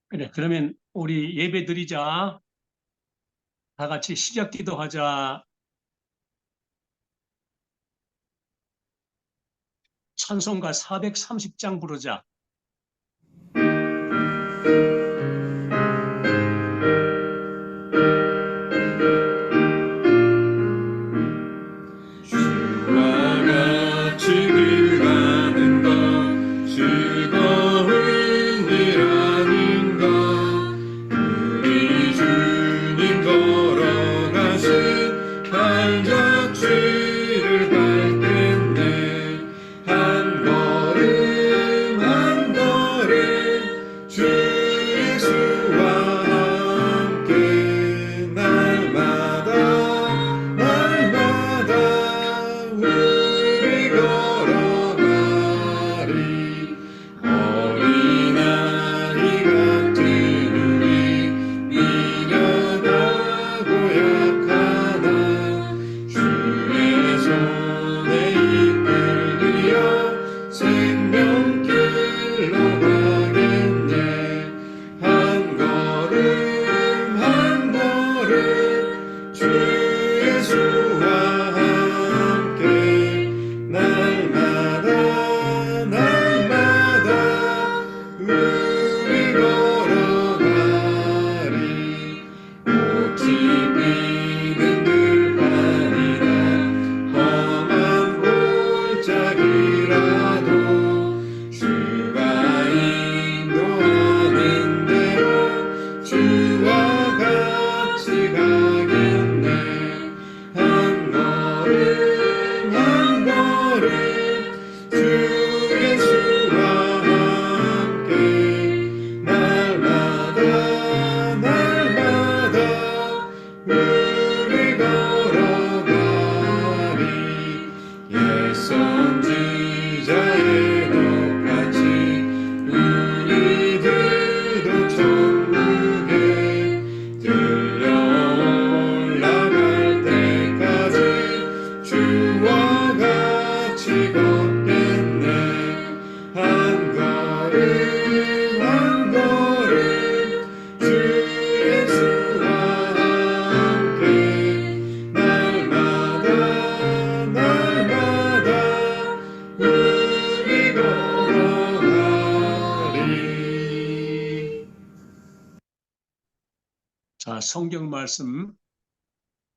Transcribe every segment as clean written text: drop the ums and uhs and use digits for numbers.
그래, 그러면 우리 예배 드리자. 다 같이 시작 기도하자. 찬송가 430장 부르자. 주와 같이 길 가는 것 즐거운 일 아닌가. 우리 주님 걸어가신 발자취를 밟겠네. 한 걸음 한 걸음 주 예수와 함께 날마다 우리 걸어가리. 어린아이 같은 우리 미련하고 약하나 주의 손에 이끌리어 생명길로 가겠네. 한 걸음 한 걸음 주 예수와 함께 날마다 우리 걸어가리. 꽃이 피는 들판이나 험한 골짜기라도 주가 인도하는 대로 주와 같이 가겠네. 한 걸음 한 걸음 주 예수와 함께 날마다 우리 걸어가리. 옛 선지자의 똑같이 우리들도 천국에 들려 올라갈 때까지 주와 같이 걷겠네. 한 걸음 한 걸음 주 예수와 함께 날마다 우리 걸어가리. 자, 성경 말씀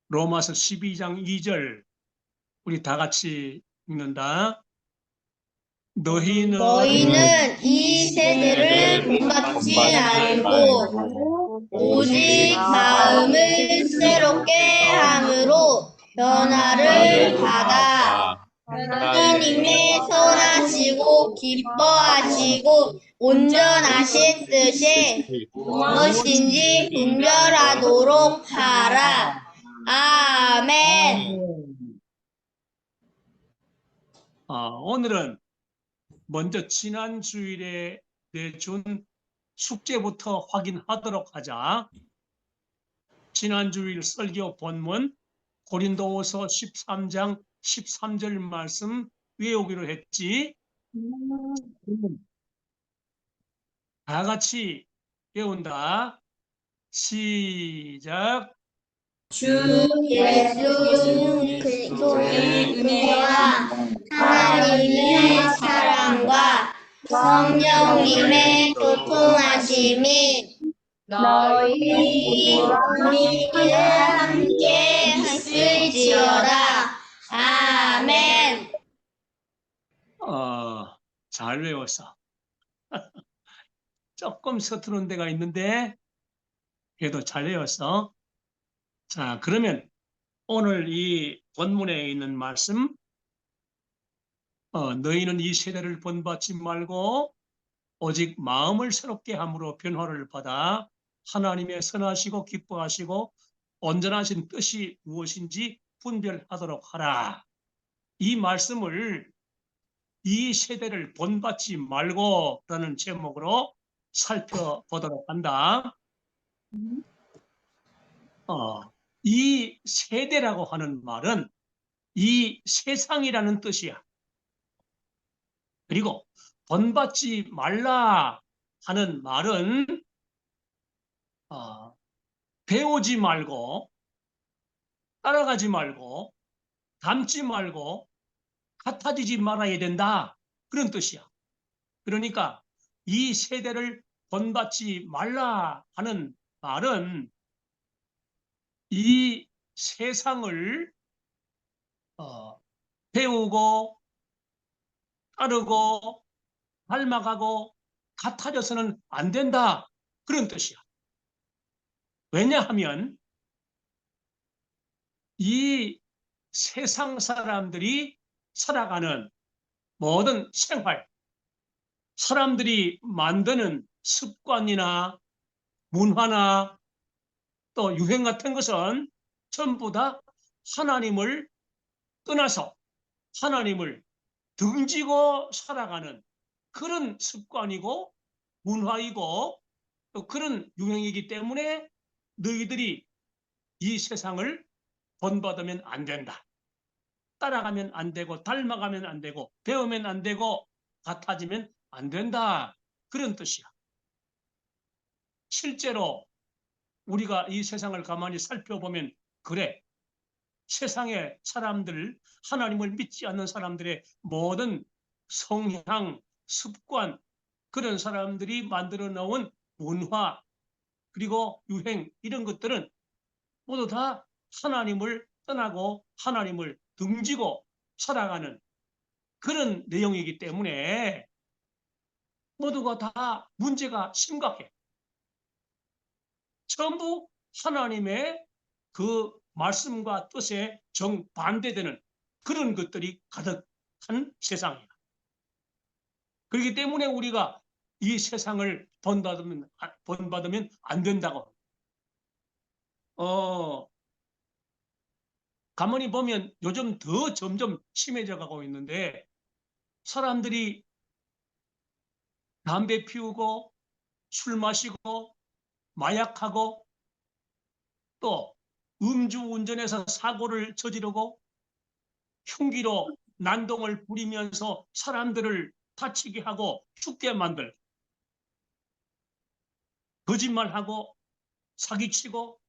로마서 12장 2절 우리 다 같이 읽는다. 너희는 이 세대를 본받지 말고 오직 마음을 새롭게 함으로 변화를 받아 하나님의 선하시고 기뻐하시고 온전하신 뜻이 무엇인지 분별하도록 하라. 아멘. 오늘은 먼저 지난 주일에 내준 숙제부터 확인하도록 하자. 지난 주일 설교 본문 고린도후서 13장 13절 말씀 외우기로 했지. 다 같이 외운다. 시작. 주 예수 그리스도의 은혜와 하나님의 사랑과 성령님의 교통하심이 너희 우리에게 함께 있을지어다. 아멘. 잘 외웠어. 조금 서투른 데가 있는데 그래도 잘 외웠어. 자, 그러면 오늘 이 본문에 있는 말씀, 너희는 이 세대를 본받지 말고 오직 마음을 새롭게 함으로 변화를 받아 하나님의 선하시고 기뻐하시고 온전하신 뜻이 무엇인지 분별하도록 하라. 이 말씀을 이 세대를 본받지 말고 라는 제목으로 살펴보도록 한다. 이 세대라고 하는 말은 이 세상이라는 뜻이야. 그리고 본받지 말라 하는 말은 배우지 말고 따라가지 말고 닮지 말고 같아지지 말아야 된다. 그런 뜻이야. 그러니까 이 세대를 본받지 말라 하는 말은 이 세상을 배우고 따르고 닮아가고 같아져서는 안 된다. 그런 뜻이야. 왜냐하면 이 세상 사람들이 살아가는 모든 생활, 사람들이 만드는 습관이나 문화나 또 유행 같은 것은 전부 다 하나님을 떠나서 하나님을 등지고 살아가는 그런 습관이고 문화이고 또 그런 유행이기 때문에 너희들이 이 세상을 본받으면 안 된다. 따라가면 안 되고 닮아가면 안 되고 배우면 안 되고 같아지면 안 된다. 그런 뜻이야. 실제로 우리가 이 세상을 가만히 살펴보면 그래. 세상의 사람들, 하나님을 믿지 않는 사람들의 모든 성향, 습관, 그런 사람들이 만들어 놓은 문화, 그리고 유행, 이런 것들은 모두 다 하나님을 떠나고 하나님을 등지고 살아가는 그런 내용이기 때문에 모두가 다 문제가 심각해. 전부 하나님의 그 말씀과 뜻에 정반대되는 그런 것들이 가득한 세상이야. 그렇기 때문에 우리가 이 세상을 본받으면 안 된다고. 가만히 보면 요즘 더 점점 심해져 가고 있는데 사람들이 담배 피우고 술 마시고 마약하고 또 음주운전해서 사고를 저지르고 흉기로 난동을 부리면서 사람들을 다치게 하고 죽게 만들 거짓말하고 사기치고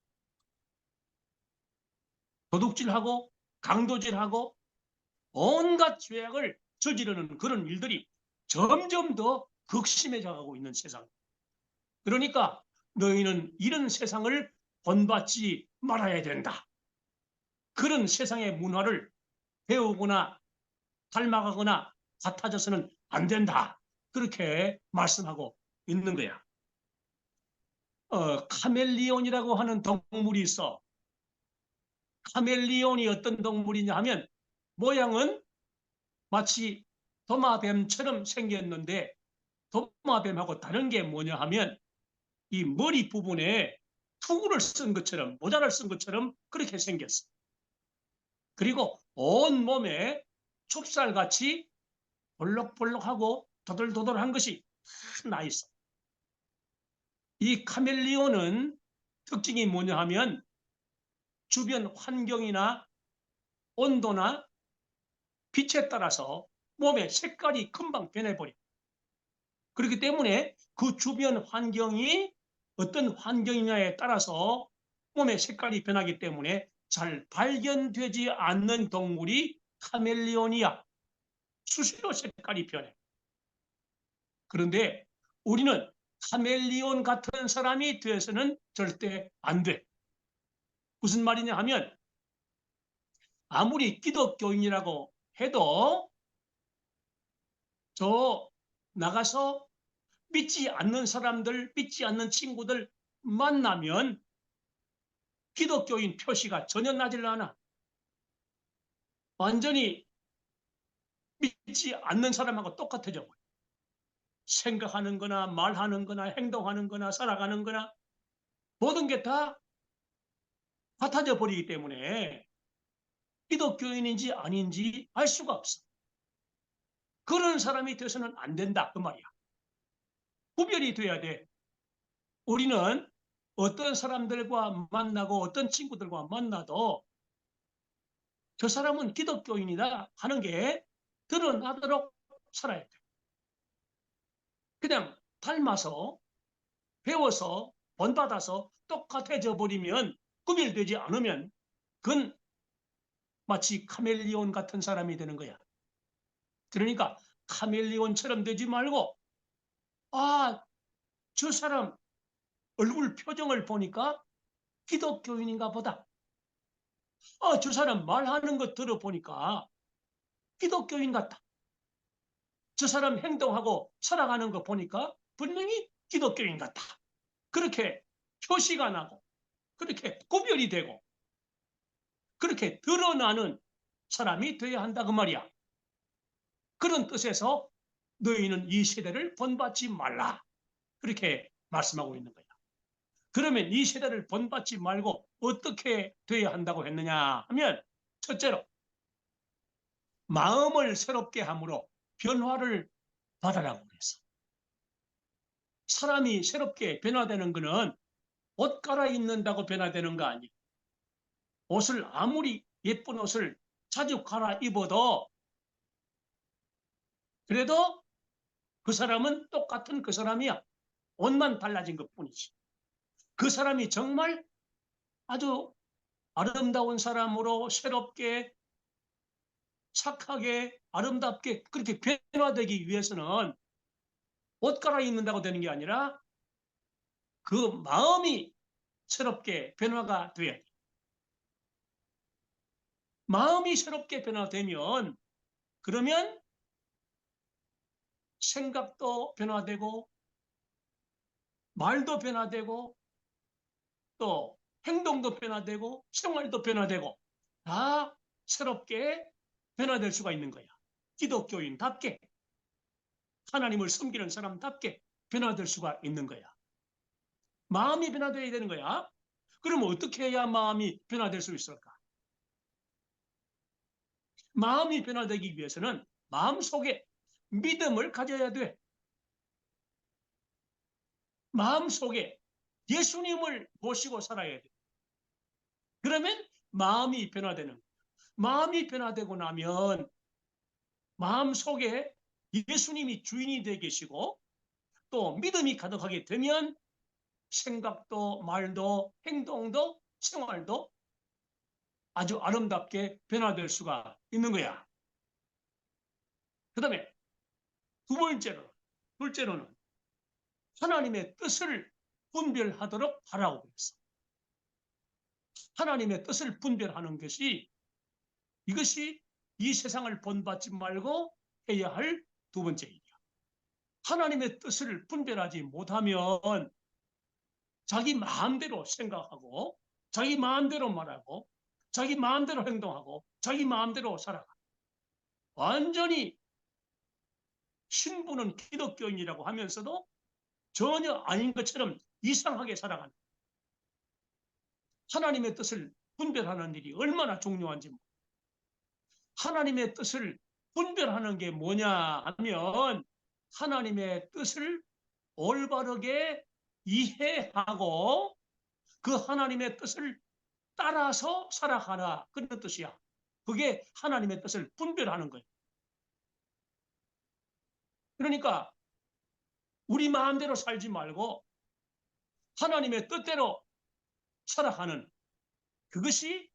도둑질하고 강도질하고 온갖 죄악을 저지르는 그런 일들이 점점 더 극심해져 가고 있는 세상. 그러니까 너희는 이런 세상을 본받지 말아야 된다. 그런 세상의 문화를 배우거나 닮아가거나 같아져서는 안 된다. 그렇게 말씀하고 있는 거야. 카멜리온이라고 하는 동물이 있어. 카멜리온이 어떤 동물이냐 하면 모양은 마치 도마뱀처럼 생겼는데 도마뱀하고 다른 게 뭐냐 하면 이 머리 부분에 투구를 쓴 것처럼 모자를 쓴 것처럼 그렇게 생겼어. 그리고 온 몸에 좁쌀같이 볼록볼록하고 도돌도돌한 것이 나 있어. 이 카멜리온은 특징이 뭐냐 하면 주변 환경이나 온도나 빛에 따라서 몸의 색깔이 금방 변해버려. 그렇기 때문에 그 주변 환경이 어떤 환경이냐에 따라서 몸의 색깔이 변하기 때문에 잘 발견되지 않는 동물이 카멜리온이야. 수시로 색깔이 변해. 그런데 우리는 카멜리온 같은 사람이 되어서는 절대 안 돼. 무슨 말이냐 하면 아무리 기독교인이라고 해도 저 나가서 믿지 않는 사람들, 믿지 않는 친구들 만나면 기독교인 표시가 전혀 나질 않아. 완전히 믿지 않는 사람하고 똑같아져 버려. 생각하는 거나 말하는 거나 행동하는 거나 살아가는 거나 모든 게 다 같아져 버리기 때문에 기독교인인지 아닌지 알 수가 없어. 그런 사람이 돼서는 안 된다 그 말이야. 구별이 돼야 돼. 우리는 어떤 사람들과 만나고 어떤 친구들과 만나도 저 사람은 기독교인이다 하는 게 드러나도록 살아야 돼. 그냥 닮아서 배워서 본받아서 똑같아져 버리면, 구별되지 않으면 그건 마치 카멜리온 같은 사람이 되는 거야. 그러니까 카멜리온처럼 되지 말고, 아, 저 사람 얼굴 표정을 보니까 기독교인인가 보다. 아, 저 사람 말하는 거 들어보니까 기독교인 같다. 저 사람 행동하고 살아가는 거 보니까 분명히 기독교인 같다. 그렇게 표시가 나고, 그렇게 구별이 되고, 그렇게 드러나는 사람이 되어야 한다 그 말이야. 그런 뜻에서 너희는 이 세대를 본받지 말라. 그렇게 말씀하고 있는 거야. 그러면 이 세대를 본받지 말고 어떻게 되어야 한다고 했느냐 하면, 첫째로 마음을 새롭게 함으로 변화를 받아라고 그랬어. 사람이 새롭게 변화되는 것은 옷 갈아입는다고 변화되는 거 아니에요. 옷을 아무리 예쁜 옷을 자주 갈아입어도 그래도 그 사람은 똑같은 그 사람이야. 옷만 달라진 것뿐이지. 그 사람이 정말 아주 아름다운 사람으로 새롭게 착하게 아름답게 그렇게 변화되기 위해서는 옷 갈아입는다고 되는 게 아니라 그 마음이 새롭게 변화가 돼야 돼. 마음이 새롭게 변화되면 그러면 생각도 변화되고 말도 변화되고 또 행동도 변화되고 생활도 변화되고 다 새롭게 변화될 수가 있는 거야. 기독교인답게 하나님을 섬기는 사람답게 변화될 수가 있는 거야. 마음이 변화되어야 되는 거야. 그럼 어떻게 해야 마음이 변화될 수 있을까? 마음이 변화되기 위해서는 마음속에 믿음을 가져야 돼. 마음속에 예수님을 모시고 살아야 돼. 그러면 마음이 변화되는 거야. 마음이 변화되고 나면 마음속에 예수님이 주인이 되어 계시고 또 믿음이 가득하게 되면 생각도 말도 행동도 생활도 아주 아름답게 변화될 수가 있는 거야. 그 다음에 둘째로는 하나님의 뜻을 분별하도록 하라고 그랬어. 하나님의 뜻을 분별하는 것이 이것이 이 세상을 본받지 말고 해야 할 두 번째 일이야. 하나님의 뜻을 분별하지 못하면 자기 마음대로 생각하고 자기 마음대로 말하고 자기 마음대로 행동하고 자기 마음대로 살아가. 완전히 신부는 기독교인이라고 하면서도 전혀 아닌 것처럼 이상하게 살아가는. 하나님의 뜻을 분별하는 일이 얼마나 중요한지. 하나님의 뜻을 분별하는 게 뭐냐 하면 하나님의 뜻을 올바르게 이해하고 그 하나님의 뜻을 따라서 살아가라. 그런 뜻이야. 그게 하나님의 뜻을 분별하는 거예요. 그러니까 우리 마음대로 살지 말고 하나님의 뜻대로 살아가는 그것이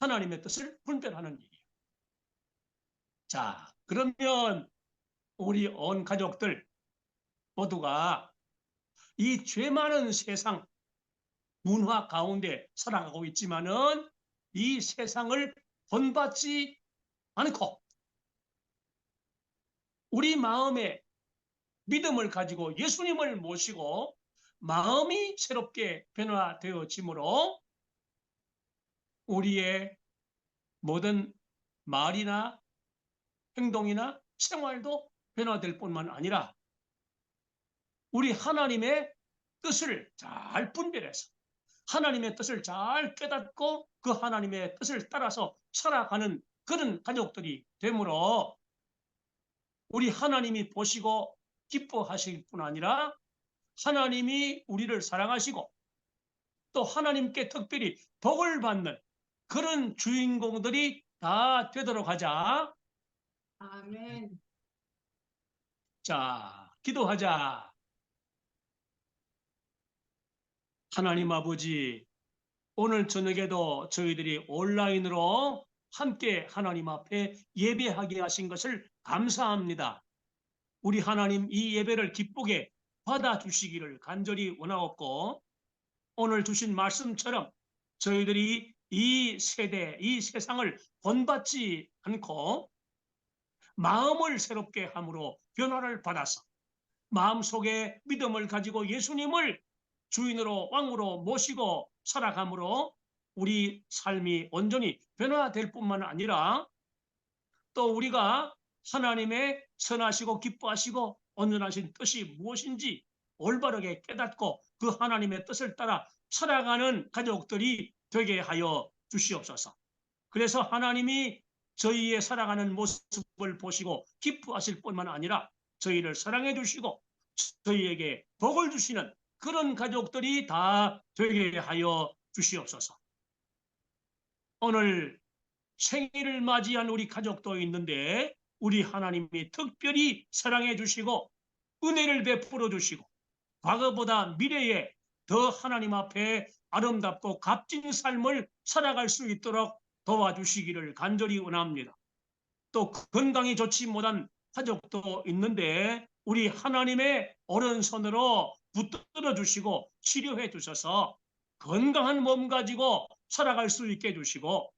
하나님의 뜻을 분별하는 일이에요. 자, 그러면 우리 온 가족들 모두가 이 죄 많은 세상 문화 가운데 살아가고 있지만은 이 세상을 본받지 않고 우리 마음에 믿음을 가지고 예수님을 모시고 마음이 새롭게 변화되어지므로 우리의 모든 말이나 행동이나 생활도 변화될 뿐만 아니라 우리 하나님의 뜻을 잘 분별해서 하나님의 뜻을 잘 깨닫고 그 하나님의 뜻을 따라서 살아가는 그런 가족들이 되므로 우리 하나님이 보시고 기뻐하실 뿐 아니라 하나님이 우리를 사랑하시고 또 하나님께 특별히 복을 받는 그런 주인공들이 다 되도록 하자. 아멘. 자, 기도하자. 하나님 아버지, 오늘 저녁에도 저희들이 온라인으로 함께 하나님 앞에 예배하게 하신 것을 감사합니다. 우리 하나님 이 예배를 기쁘게 받아주시기를 간절히 원하옵고, 오늘 주신 말씀처럼 저희들이 이 세대, 이 세상을 본받지 않고 마음을 새롭게 함으로 변화를 받아서 마음속에 믿음을 가지고 예수님을 주인으로 왕으로 모시고 살아감으로 우리 삶이 온전히 변화될 뿐만 아니라 또 우리가 하나님의 선하시고 기뻐하시고 온전하신 뜻이 무엇인지 올바르게 깨닫고 그 하나님의 뜻을 따라 살아가는 가족들이 되게 하여 주시옵소서. 그래서 하나님이 저희의 살아가는 모습을 보시고 기뻐하실 뿐만 아니라 저희를 사랑해 주시고 저희에게 복을 주시는 그런 가족들이 다 되게 하여 주시옵소서. 오늘 생일을 맞이한 우리 가족도 있는데 우리 하나님이 특별히 사랑해 주시고 은혜를 베풀어 주시고 과거보다 미래에 더 하나님 앞에 아름답고 값진 삶을 살아갈 수 있도록 도와주시기를 간절히 원합니다. 또 건강이 좋지 못한 가족도 있는데 우리 하나님의 오른손으로 붙들어 주시고 치료해 주셔서 건강한 몸 가지고 살아갈 수 있게 해주시고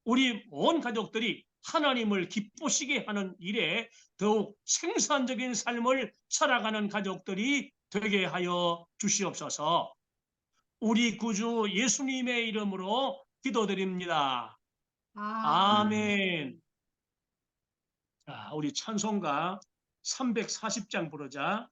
우리 온 가족들이 하나님을 기쁘시게 하는 일에 더욱 생산적인 삶을 살아가는 가족들이 되게 하여 주시옵소서. 우리 구주 예수님의 이름으로 기도드립니다. 아멘. 자, 우리 찬송가 340장 부르자.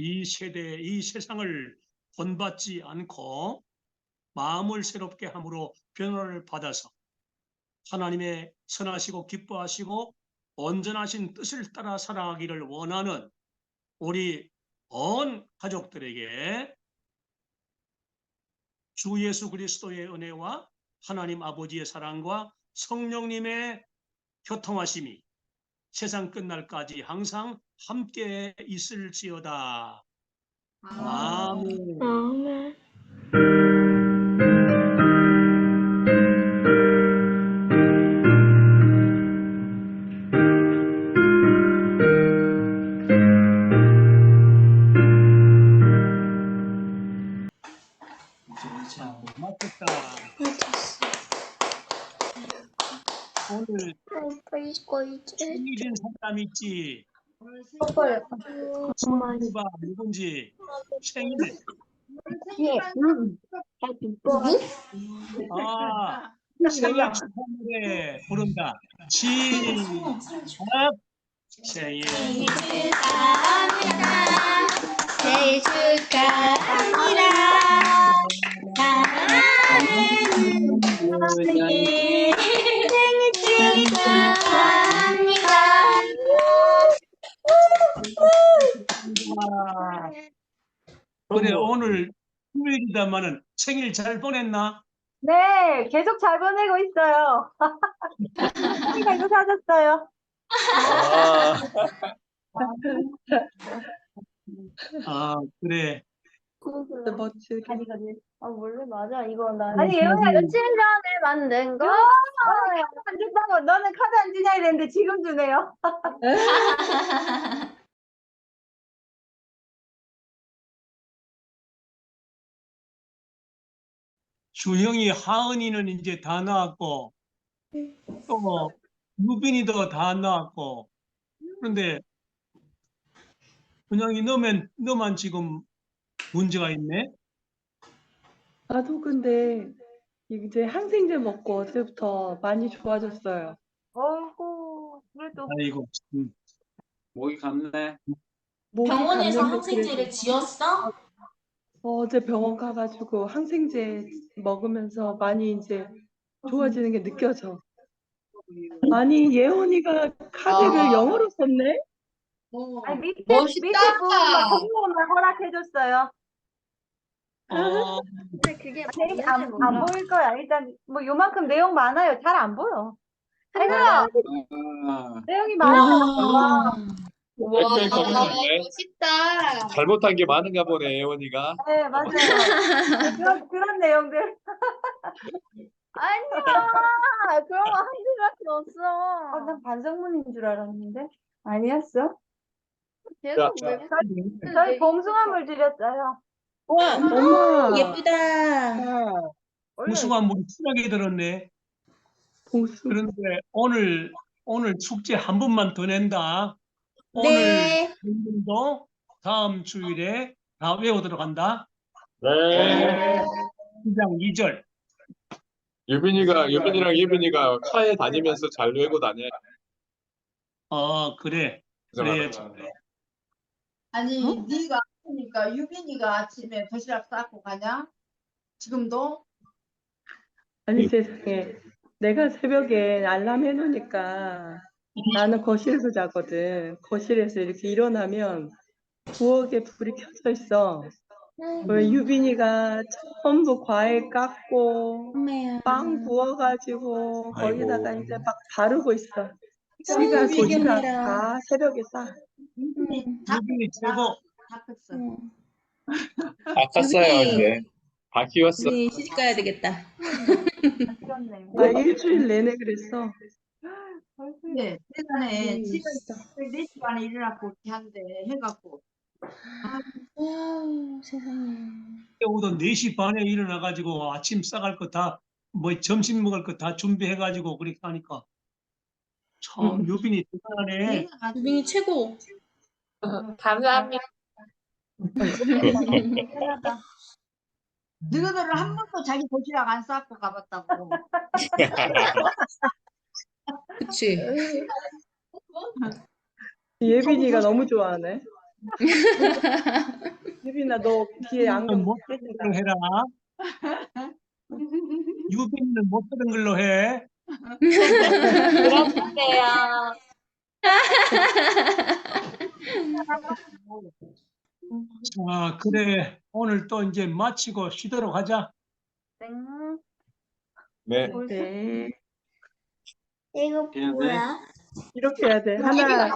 이 세대, 이 세상을 본받지 않고 마음을 새롭게 함으로 변화를 받아서 하나님의 선하시고 기뻐하시고 온전하신 뜻을 따라 살아가기를 원하는 우리 온 가족들에게 주 예수 그리스도의 은혜와 하나님 아버지의 사랑과 성령님의 교통하심이 세상 끝날까지 항상 함께 있을지어다. 아멘. 아멘. 자, 자, 오늘 생일인 사람 있지? 봐, 누군지. 생일. 아, 생일 축하 노래 부른다. 시작. 생일 생일 축하합니다. 사랑하는 누님 생일 축하합니다. 축하합니다. 그래, 오늘 휴일이다마는 생일 잘 보냈나? 네, 계속 잘 보내고 있어요. 이거 이거 사줬어요. 아, 그래. 멋지게. 아, 원래 맞아. 이거 나. 아니, 예원이가 며칠 전에 만든 거. 안 줬다고. 너는 카드 안 주냐 이랬는데 지금 주네요. 주형이 하은이는 이제 다 나왔고, 또 유빈이도 다 나왔고, 그런데 그냥이 너만 지금 문제가 있네? 나도 근데 이제 항생제 먹고 어제부터 많이 좋아졌어요. 어이구, 그래도. 아이고, 목이 갔네. 목이 병원에서 갔는데 항생제를 그래도 지었어? 어제 병원 가가지고 항생제 먹으면서 많이 이제 좋아지는 게 느껴져. 아니 예원이가 카드를 영어로 썼네? 아니, 밑에 멋있다. 부분만 정보만 허락해줬어요. 어, 근데 그게 안 보일 거야. 일단 뭐 요만큼 내용 많아요. 잘 안 보여. 아이고, 아, 내용이 많아. 와. 빽빽 적으셨네. 멋있다. 잘못한 게 많은가 보네, 예원이가. 네, 맞아요. 그런 내용들. 아니야. 그런 거 한 줄밖에 없어. 난 반성문인 줄 알았는데. 아니었어? 계속 자, 왜 저희 봉숭아물 드렸어요. 와, 엄마. 예쁘다. 무수한 물이 진하게 들었네. 봉수. 그런데 오늘 숙제 한 번만 더 낸다. 네. 오늘도 다음 주일에 다 외우도록 한다. 네. 2장 2절. 유빈이랑 예빈이가 차에 다니면서 잘 외고 다녀. 그래. 그래. 아니, 네가 아프니까 유빈이가 아침에 도시락 싸고 가냐? 지금도? 아니 세상에 내가 새벽에 알람 해놓으니까 나는 거실에서 자거든. 거실에서 이렇게 일어나면 부엌에 불이 켜져 있어. 왜 유빈이가 전부 과일 깎고 엄마야. 빵 구워가지고 거기다가 아이고. 이제 막 바르고 있어. 지가 아이고, 도시락 귀여워라. 다 새벽에 싸. 유빈이 최고. 다 컸어. 다 컸어요, 이제. 다 키웠어. 우리 시집 가야 되겠다. 그렇네. 나 일주일 내내 그랬어. 근데 세간에 지금 4시 반에 일어나고 이렇게 한대 해갖고 와, 세상에. 오전 4시 반에 일어나가지고 아침 싸갈 거 다, 점심 먹을 거 다 준비해가지고 그렇게 하니까. 참, 유빈이 대단하네. 유빈이 최고. 감사합니다. 너희들은 한 번도 자기 도시락 안 싸고 가봤다고. 그치. 예빈이가 너무 좋아하네. 예빈아 너 뒤에 안경 못 쓰는 걸로 해라. 유빈이는 못 쓰는 걸로 해. 그렇게요. 자, 그래. 오늘 또 이제 마치고 쉬도록 하자. 땡. 네. 네. 이거 뭐야? 이렇게 해야 돼. 하나,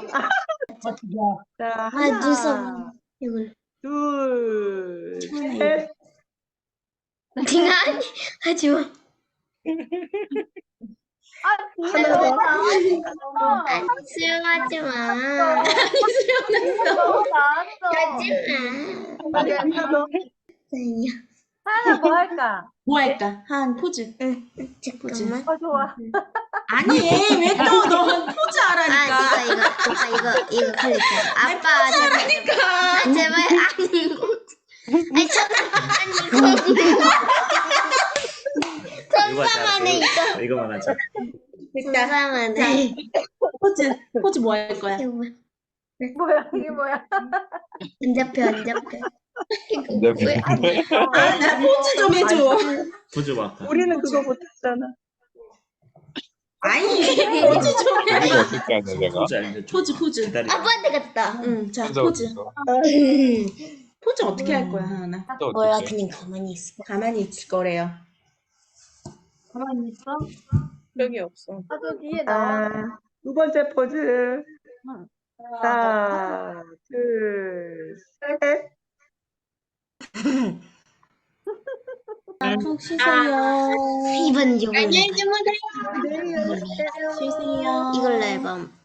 마치자. 자, 눈썹. 하나, 이걸. 둘, 하나, 셋. 그냥 하지 마. 하나 더. 아니, 수영하지 마. 너무 나왔어. 하지 마. 하나 더. 아니야. 하나 뭐 할까? 뭐 할까? 한 포즈. 잠깐만. 좋아. 아니, 왜 또 너 포즈 하라니까. 아, 이거 클릭해. 아빠, 하라니까. 제발, 아니, 잠깐만, 선사만해, 이거. 이거만 하자. 선사만해. 포즈 뭐 할 거야? 뭐야, 이게 뭐야? 안 잡혀, 안 잡혀. 네. 아, 나 포즈 좀 해줘. 부주 봐. 우리는 그거 못했잖아. 아니, 포즈 좀 이거 해. 어떻게 하냐 내가? 부주 알려줘. 포즈. 기다려. 아빠한테 갔다. 응, 자, 혼자 포즈. 어딨어? 포즈 어떻게 할 거야, 하나? 혼자 몰라, 어떻게? 그냥 가만히 있어. 가만히 있을 거래요. 가만히 있어. 적이 없어. 저 뒤에 나와. 두 번째 포즈. 하나, 둘, 셋. 푹 쉬세요. 이번 이걸로 해봐. 쉬세요. 이걸로 해봐.